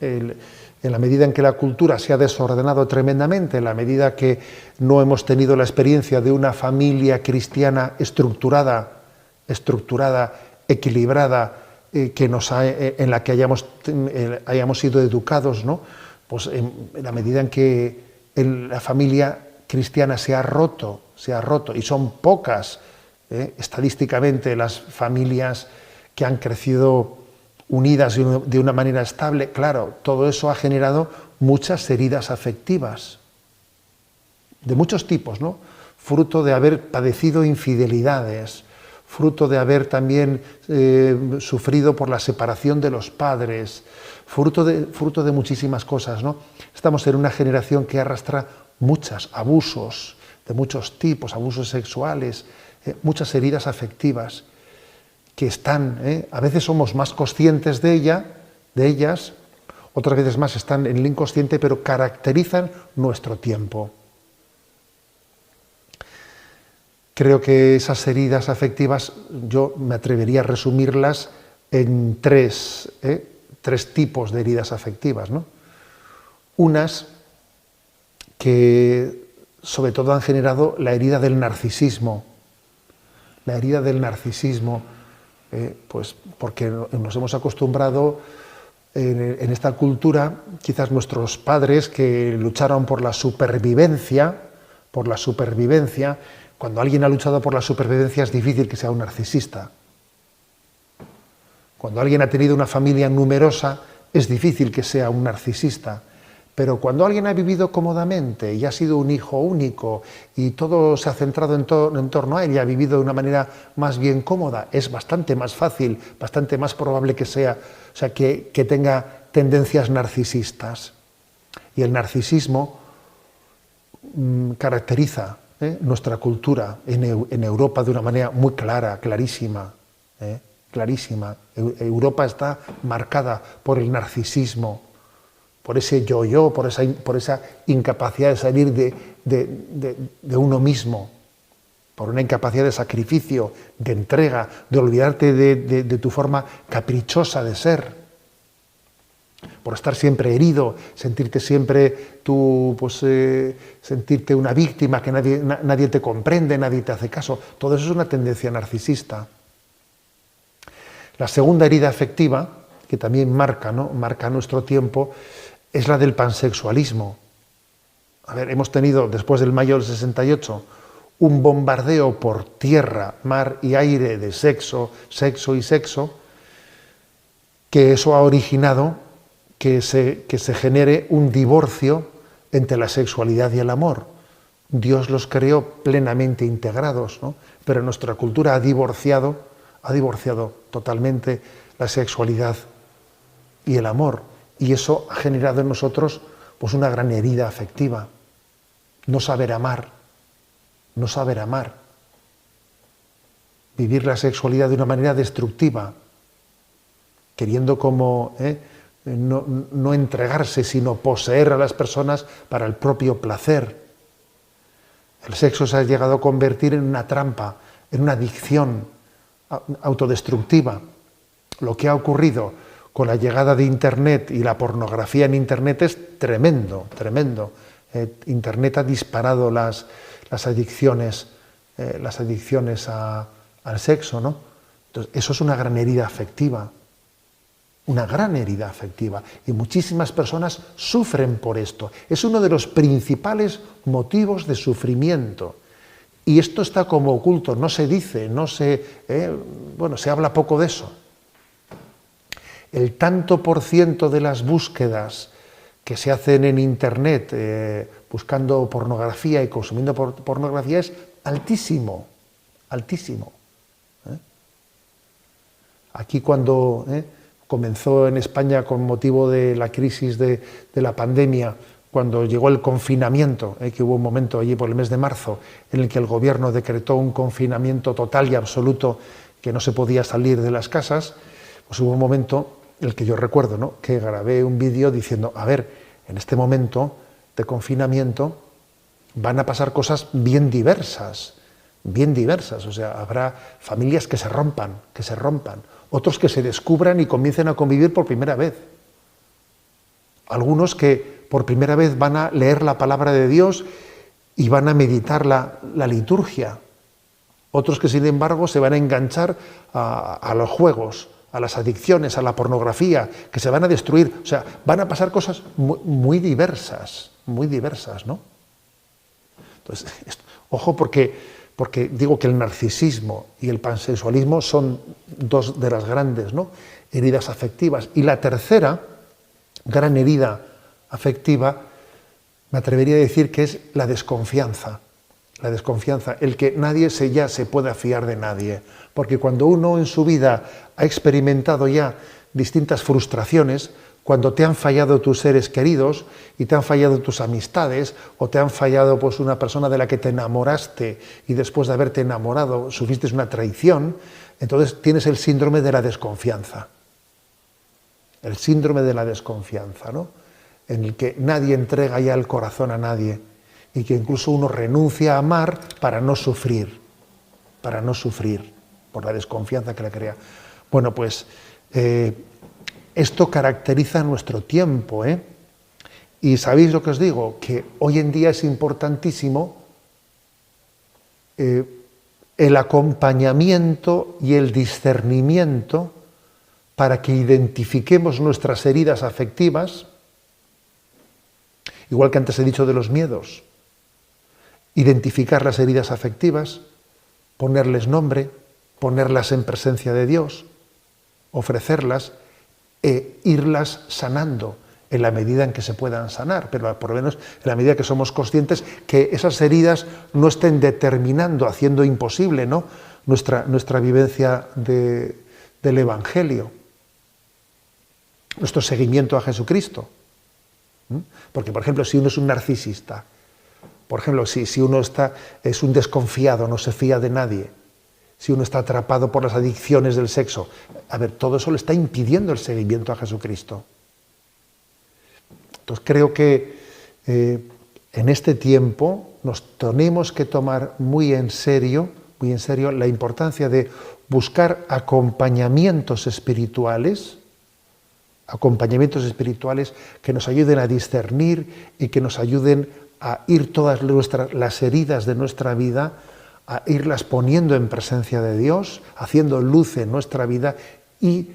En la medida en que la cultura se ha desordenado tremendamente, en la medida que no hemos tenido la experiencia de una familia cristiana estructurada, equilibrada, en la que hayamos sido educados, ¿no? Pues en la medida en que la familia cristiana se ha roto, y son pocas estadísticamente las familias que han crecido unidas de una manera estable, claro, todo eso ha generado muchas heridas afectivas, de muchos tipos, ¿no? Fruto de haber padecido infidelidades, fruto de haber también sufrido por la separación de los padres, fruto de muchísimas cosas, ¿no? Estamos en una generación que arrastra muchos abusos de muchos tipos, abusos sexuales, muchas heridas afectivas que están, a veces somos más conscientes de ellas, otras veces más están en el inconsciente, pero caracterizan nuestro tiempo. Creo que esas heridas afectivas yo me atrevería a resumirlas en tres tipos de heridas afectivas, ¿no? Unas que sobre todo han generado la herida del narcisismo. La herida del narcisismo, pues porque nos hemos acostumbrado en esta cultura, quizás nuestros padres que lucharon por la supervivencia, cuando alguien ha luchado por la supervivencia es difícil que sea un narcisista. Cuando alguien ha tenido una familia numerosa es difícil que sea un narcisista. Pero cuando alguien ha vivido cómodamente y ha sido un hijo único y todo se ha centrado en torno a él y ha vivido de una manera más bien cómoda, es bastante más fácil, bastante más probable que que tenga tendencias narcisistas. Y el narcisismo caracteriza nuestra cultura en Europa de una manera muy clara, clarísima. Europa está marcada por el narcisismo, por ese yo-yo, por esa incapacidad de salir de uno mismo, por una incapacidad de sacrificio, de entrega, de olvidarte de tu forma caprichosa de ser, por estar siempre herido, sentirte siempre sentirte una víctima, que nadie te comprende, nadie te hace caso. Todo eso es una tendencia narcisista. La segunda herida afectiva, que también marca nuestro tiempo, es la del pansexualismo. A ver, hemos tenido, después del mayo del 68, un bombardeo por tierra, mar y aire de sexo, que eso ha originado que se genere un divorcio entre la sexualidad y el amor. Dios los creó plenamente integrados, ¿no? Pero nuestra cultura ha divorciado totalmente la sexualidad y el amor. Y eso ha generado en nosotros pues una gran herida afectiva. No saber amar. Vivir la sexualidad de una manera destructiva, queriendo no entregarse, sino poseer a las personas para el propio placer. El sexo se ha llegado a convertir en una trampa, en una adicción autodestructiva. Lo que ha ocurrido con la llegada de Internet y la pornografía en Internet es tremendo. Internet ha disparado las adicciones al sexo, ¿no? Entonces, eso es una gran herida afectiva. Y muchísimas personas sufren por esto. Es uno de los principales motivos de sufrimiento. Y esto está como oculto, no se dice, se habla poco de eso. El tanto por ciento de las búsquedas que se hacen en Internet buscando pornografía y consumiendo pornografía es altísimo. altísimo. Aquí cuando comenzó en España con motivo de la crisis de la pandemia, cuando llegó el confinamiento, que hubo un momento allí por el mes de marzo en el que el gobierno decretó un confinamiento total y absoluto, que no se podía salir de las casas, pues hubo un momento en el que yo recuerdo, ¿no?, que grabé un vídeo diciendo, a ver, en este momento de confinamiento van a pasar cosas bien diversas, o sea, habrá familias que se rompan, otros que se descubran y comiencen a convivir por primera vez, algunos que por primera vez van a leer la palabra de Dios y van a meditar la liturgia, otros que sin embargo se van a enganchar a los juegos, a las adicciones, a la pornografía, que se van a destruir, o sea, van a pasar cosas muy diversas, ¿no? Entonces, ojo porque digo que el narcisismo y el pansexualismo son dos de las grandes, ¿no?, heridas afectivas. Y la tercera gran herida afectiva, me atrevería a decir que es la desconfianza. La desconfianza, el que nadie ya se pueda fiar de nadie. Porque cuando uno en su vida ha experimentado ya distintas frustraciones, cuando te han fallado tus seres queridos y te han fallado tus amistades, o te han fallado pues una persona de la que te enamoraste y después de haberte enamorado sufriste una traición, entonces tienes el síndrome de la desconfianza. El síndrome de la desconfianza, ¿no?, en el que nadie entrega ya el corazón a nadie y que incluso uno renuncia a amar para no sufrir por la desconfianza que le crea. Bueno, pues esto caracteriza nuestro tiempo, y ¿sabéis lo que os digo? Que hoy en día es importantísimo el acompañamiento y el discernimiento para que identifiquemos nuestras heridas afectivas, igual que antes he dicho de los miedos. Identificar las heridas afectivas, ponerles nombre, ponerlas en presencia de Dios, ofrecerlas e irlas sanando en la medida en que se puedan sanar, pero por lo menos en la medida que somos conscientes que esas heridas no estén determinando, haciendo imposible, ¿no?, nuestra vivencia del Evangelio, nuestro seguimiento a Jesucristo. Porque, por ejemplo, si uno es un narcisista, por ejemplo, si uno es un desconfiado, no se fía de nadie, si uno está atrapado por las adicciones del sexo, a ver, todo eso le está impidiendo el seguimiento a Jesucristo. Entonces creo que en este tiempo nos tenemos que tomar muy en serio la importancia de buscar acompañamientos espirituales que nos ayuden a discernir y que nos ayuden a ir todas las heridas de nuestra vida, a irlas poniendo en presencia de Dios, haciendo luz en nuestra vida y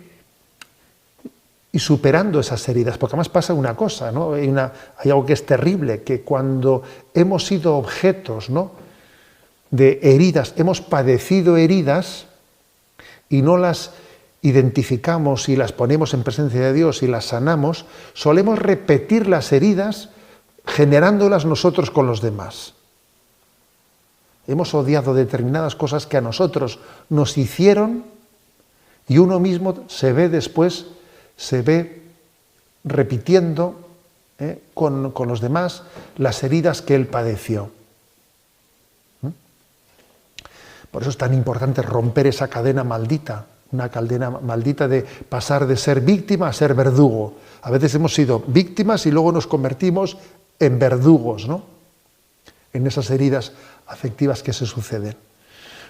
superando esas heridas. Porque además pasa una cosa, ¿no? Hay algo que es terrible, que cuando hemos sido objetos, ¿no?, de heridas, hemos padecido heridas y no las identificamos y las ponemos en presencia de Dios y las sanamos, solemos repetir las heridas generándolas nosotros con los demás. Hemos odiado determinadas cosas que a nosotros nos hicieron y uno mismo se ve repitiendo con los demás las heridas que él padeció. Por eso es tan importante romper esa cadena maldita, una cadena maldita de pasar de ser víctima a ser verdugo. A veces hemos sido víctimas y luego nos convertimos en verdugos, ¿no?, en esas heridas afectivas que se suceden.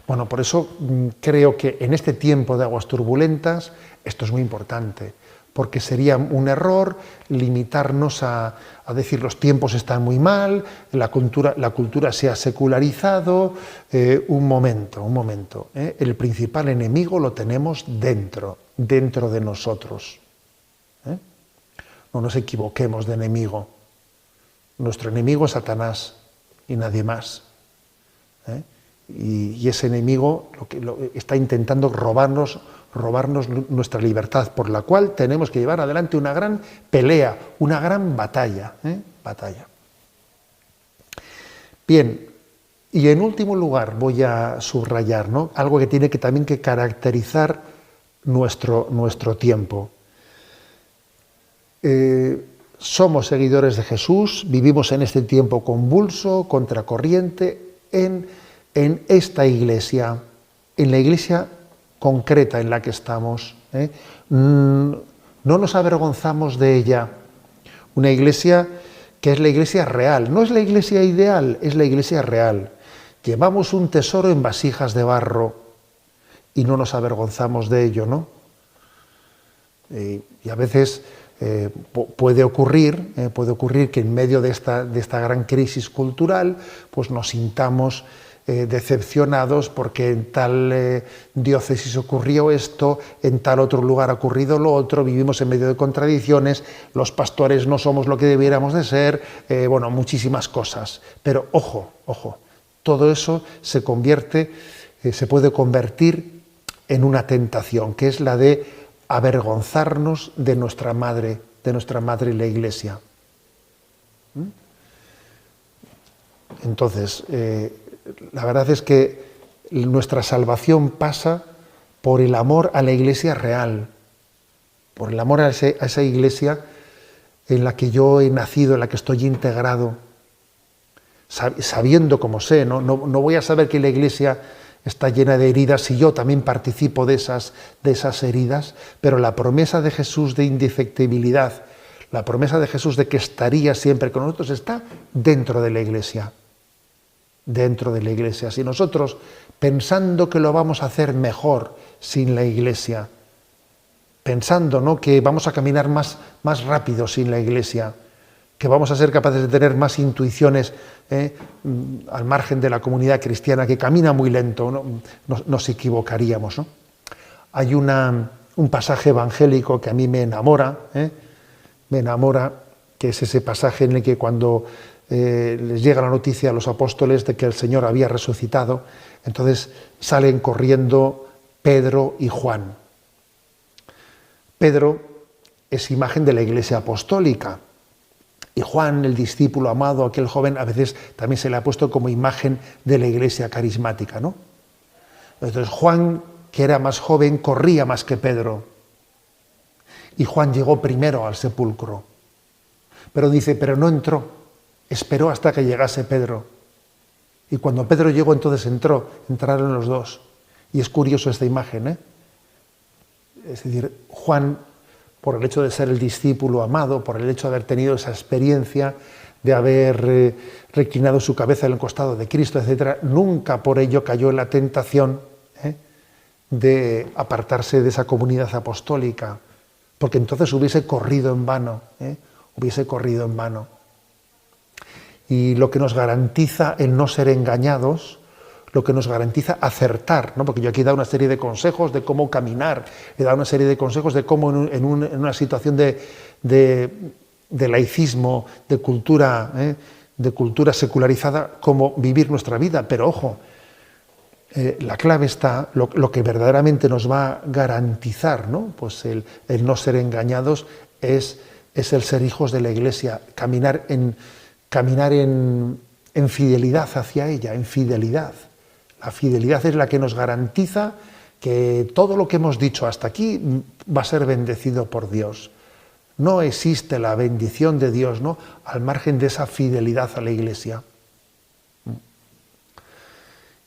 Bueno, por eso creo que en este tiempo de aguas turbulentas esto es muy importante, porque sería un error limitarnos a decir los tiempos están muy mal, la cultura se ha secularizado. Un momento. El principal enemigo lo tenemos dentro de nosotros. No nos equivoquemos de enemigo. Nuestro enemigo es Satanás y nadie más. Y ese enemigo está intentando robarnos nuestra libertad, por la cual tenemos que llevar adelante una gran pelea, una gran batalla. Bien, Y en último lugar voy a subrayar, ¿no?, algo que tiene que también que caracterizar nuestro tiempo. Somos seguidores de Jesús, vivimos en este tiempo convulso, contracorriente, en esta iglesia, en la iglesia concreta en la que estamos. No nos avergonzamos de ella. Una iglesia que es la iglesia real, no es la iglesia ideal, es la iglesia real. Llevamos un tesoro en vasijas de barro y no nos avergonzamos de ello, ¿no? Y a veces puede ocurrir que en medio de esta gran crisis cultural pues nos sintamos decepcionados porque en tal diócesis ocurrió esto, en tal otro lugar ha ocurrido lo otro, vivimos en medio de contradicciones, los pastores no somos lo que debiéramos de ser, bueno, muchísimas cosas. Pero ojo, todo eso se puede convertir en una tentación, que es la de avergonzarnos de nuestra madre la Iglesia. Entonces, la verdad es que nuestra salvación pasa por el amor a la Iglesia real, por el amor a esa Iglesia en la que yo he nacido, en la que estoy integrado, sabiendo como sé, ¿no? No voy a saber que la Iglesia está llena de heridas si yo también participo de esas heridas, pero la promesa de Jesús de indefectibilidad, la promesa de Jesús de que estaría siempre con nosotros está dentro de la Iglesia. Dentro de la Iglesia. Si nosotros, pensando que lo vamos a hacer mejor sin la Iglesia, pensando, ¿no?, que vamos a caminar más rápido sin la Iglesia, que vamos a ser capaces de tener más intuiciones al margen de la comunidad cristiana que camina muy lento, ¿no?, nos equivocaríamos, ¿no? Hay un pasaje evangélico que a mí me enamora, que es ese pasaje en el que cuando les llega la noticia a los apóstoles de que el Señor había resucitado, entonces salen corriendo Pedro y Juan. Pedro es imagen de la Iglesia apostólica y Juan, el discípulo amado, aquel joven, a veces también se le ha puesto como imagen de la Iglesia carismática, ¿no? Entonces Juan, que era más joven, corría más que Pedro y Juan llegó primero al sepulcro, pero dice, pero no entró. Esperó hasta que llegase Pedro. Y cuando Pedro llegó, entonces entraron los dos. Y es curioso esta imagen, ¿eh? Es decir, Juan, por el hecho de ser el discípulo amado, por el hecho de haber tenido esa experiencia, de haber reclinado su cabeza en el costado de Cristo, etc., nunca por ello cayó en la tentación de apartarse de esa comunidad apostólica, porque entonces hubiese corrido en vano, hubiese corrido en vano. Y lo que nos garantiza el no ser engañados, lo que nos garantiza acertar, ¿no? Porque yo aquí he dado una serie de consejos de cómo caminar, he dado una serie de consejos de cómo en una situación de laicismo, de cultura secularizada, cómo vivir nuestra vida. Pero ojo, la clave está, lo que verdaderamente nos va a garantizar, ¿no?, pues el no ser engañados es el ser hijos de la Iglesia, caminar en fidelidad hacia ella, en fidelidad. La fidelidad es la que nos garantiza que todo lo que hemos dicho hasta aquí va a ser bendecido por Dios. No existe la bendición de Dios, ¿no?, al margen de esa fidelidad a la Iglesia.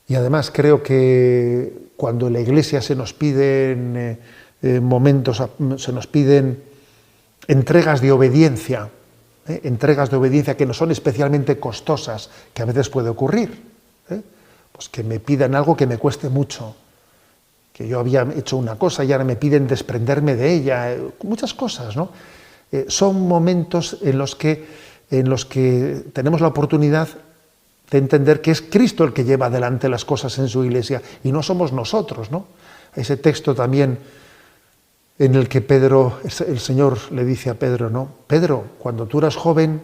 Y además creo que cuando en la Iglesia se nos piden se nos piden entregas de obediencia, que no son especialmente costosas, que a veces puede ocurrir, pues que me pidan algo que me cueste mucho, que yo había hecho una cosa y ahora me piden desprenderme de ella, muchas cosas, ¿no? Son momentos en los que tenemos la oportunidad de entender que es Cristo el que lleva adelante las cosas en su Iglesia y no somos nosotros, ¿no? Ese texto también en el que el Señor le dice a Pedro, ¿no? Pedro, cuando tú eras joven,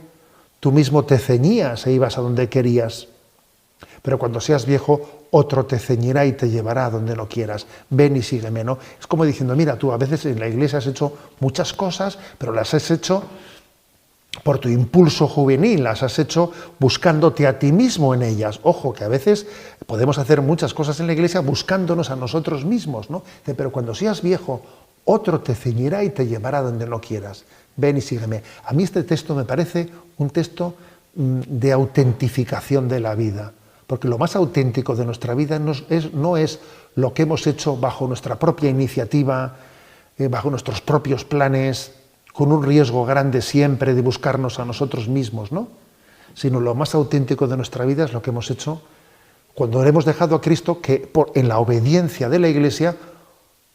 tú mismo te ceñías e ibas a donde querías, pero cuando seas viejo, otro te ceñirá y te llevará a donde no quieras. Ven y sígueme, ¿no? Es como diciendo, mira, tú a veces en la Iglesia has hecho muchas cosas, pero las has hecho por tu impulso juvenil, las has hecho buscándote a ti mismo en ellas. Ojo, que a veces podemos hacer muchas cosas en la iglesia buscándonos a nosotros mismos, ¿no? Pero cuando seas viejo, otro te ceñirá y te llevará donde no quieras. Ven y sígueme. A mí este texto me parece un texto de autentificación de la vida, porque lo más auténtico de nuestra vida no es lo que hemos hecho bajo nuestra propia iniciativa, bajo nuestros propios planes, con un riesgo grande siempre de buscarnos a nosotros mismos, ¿no? Sino lo más auténtico de nuestra vida es lo que hemos hecho cuando hemos dejado a Cristo, que en la obediencia de la Iglesia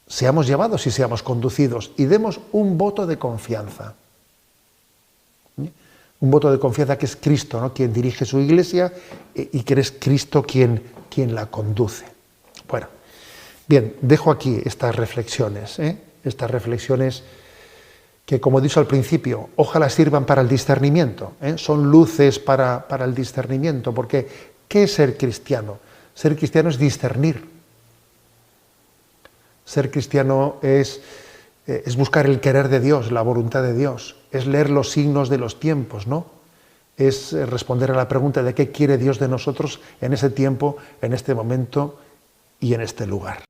seamos llevados y seamos conducidos y demos un voto de confianza. Un voto de confianza que es Cristo, ¿no?, quien dirige su Iglesia y que es Cristo quien la conduce. Bueno, bien, dejo aquí estas reflexiones que, como he dicho al principio, ojalá sirvan para el discernimiento, son luces para el discernimiento, porque ¿qué es ser cristiano? Ser cristiano es discernir. Ser cristiano es buscar el querer de Dios, la voluntad de Dios, es leer los signos de los tiempos, ¿no? Es responder a la pregunta de qué quiere Dios de nosotros en ese tiempo, en este momento y en este lugar.